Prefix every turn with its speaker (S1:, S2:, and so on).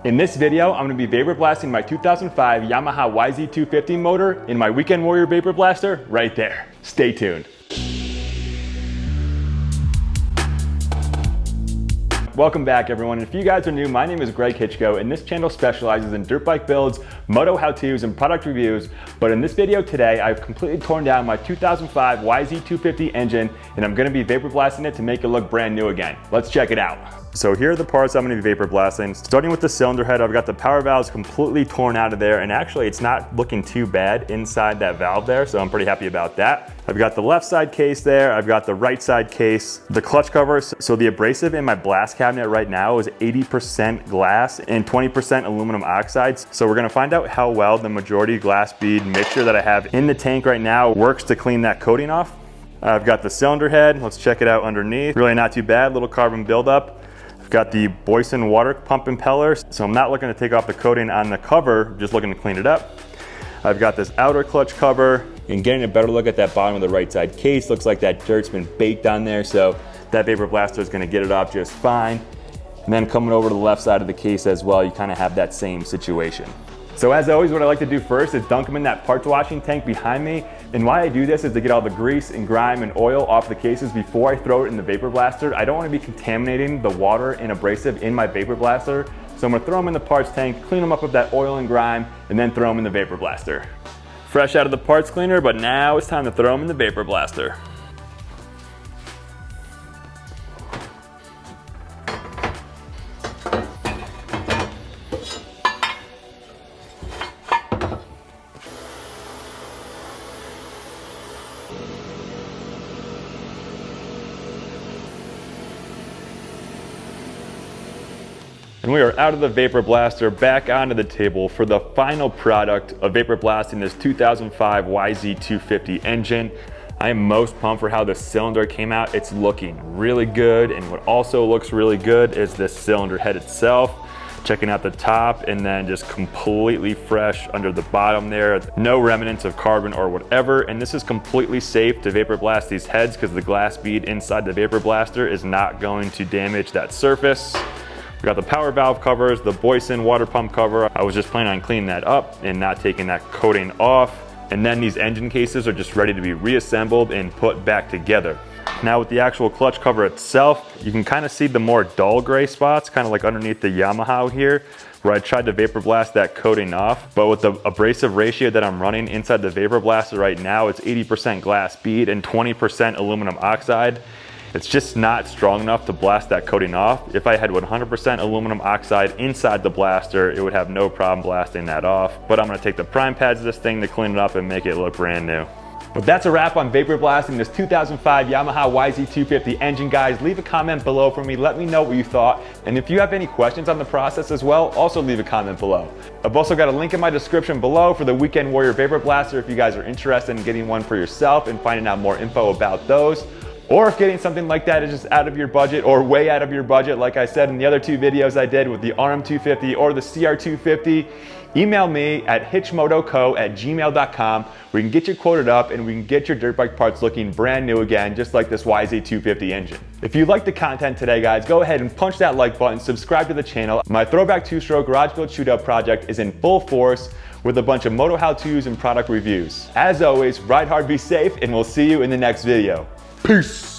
S1: In this video, I'm going to be vapor blasting my 2005 Yamaha YZ250 motor in my Weekend Warrior vapor blaster right there. Stay tuned. Welcome back everyone. If you guys are new, my name is Greg Hitchko and this channel specializes in dirt bike builds, moto how-tos, and product reviews. But in this video today, I've completely torn down my 2005 YZ250 engine and I'm going to be vapor blasting it to make it look brand new again. Let's check it out. So here are the parts I'm going to be vapor blasting. Starting with the cylinder head, I've got the power valves completely torn out of there, and actually it's not looking too bad inside that valve there, so I'm pretty happy about that. I've got the left side case there, I've got the right side case, the clutch covers. So the abrasive in my blast cabinet right now is 80% glass and 20% aluminum oxides. So we're going to find out how well the majority glass bead mixture that I have in the tank right now works to clean that coating off. I've got the cylinder head, let's check it out underneath. Really not too bad, little carbon buildup. I've got the Boyson water pump impeller, so I'm not looking to take off the coating on the cover, just looking to clean it up. I've got this outer clutch cover, and getting a better look at that bottom of the right side case, looks like that dirt's been baked on there, so that vapor blaster is gonna get it off just fine. And then coming over to the left side of the case as well, you kind of have that same situation. So as always, what I like to do first is dunk them in that parts washing tank behind me. And why I do this is to get all the grease and grime and oil off the cases before I throw it in the vapor blaster. I don't want to be contaminating the water and abrasive in my vapor blaster. So I'm going to throw them in the parts tank, clean them up with that oil and grime, and then throw them in the vapor blaster. Fresh out of the parts cleaner, but now it's time to throw them in the vapor blaster. And we are out of the vapor blaster, back onto the table for the final product of vapor blasting this 2005 YZ250 engine. I am most pumped for how the cylinder came out. It's looking really good, and what also looks really good is this cylinder head itself. Checking out the top, and then just completely fresh under the bottom there. No remnants of carbon or whatever, and this is completely safe to vapor blast these heads because the glass bead inside the vapor blaster is not going to damage that surface. We got the power valve covers, the Boyson water pump cover. I was just planning on cleaning that up and not taking that coating off. And then these engine cases are just ready to be reassembled and put back together. Now with the actual clutch cover itself, you can kind of see the more dull gray spots, kind of like underneath the Yamaha here, where I tried to vapor blast that coating off. But with the abrasive ratio that I'm running inside the vapor blaster right now, it's 80% glass bead and 20% aluminum oxide. It's just not strong enough to blast that coating off. If I had 100% aluminum oxide inside the blaster, it would have no problem blasting that off. But I'm gonna take the prime pads of this thing to clean it up and make it look brand new. But that's a wrap on vapor blasting this 2005 Yamaha YZ250 engine, guys. Leave a comment below for me, let me know what you thought. And if you have any questions on the process as well, also leave a comment below. I've also got a link in my description below for the Weekend Warrior vapor blaster if you guys are interested in getting one for yourself and finding out more info about those. Or if getting something like that is just out of your budget or way out of your budget, like I said in the other two videos I did with the RM250 or the CR250, email me at hitchmotoco@gmail.com. We can get you quoted up and we can get your dirt bike parts looking brand new again, just like this YZ250 engine. If you liked the content today, guys, go ahead and punch that like button, subscribe to the channel. My throwback two-stroke garage build shootout project is in full force with a bunch of moto how-tos and product reviews. As always, ride hard, be safe, and we'll see you in the next video. Peace.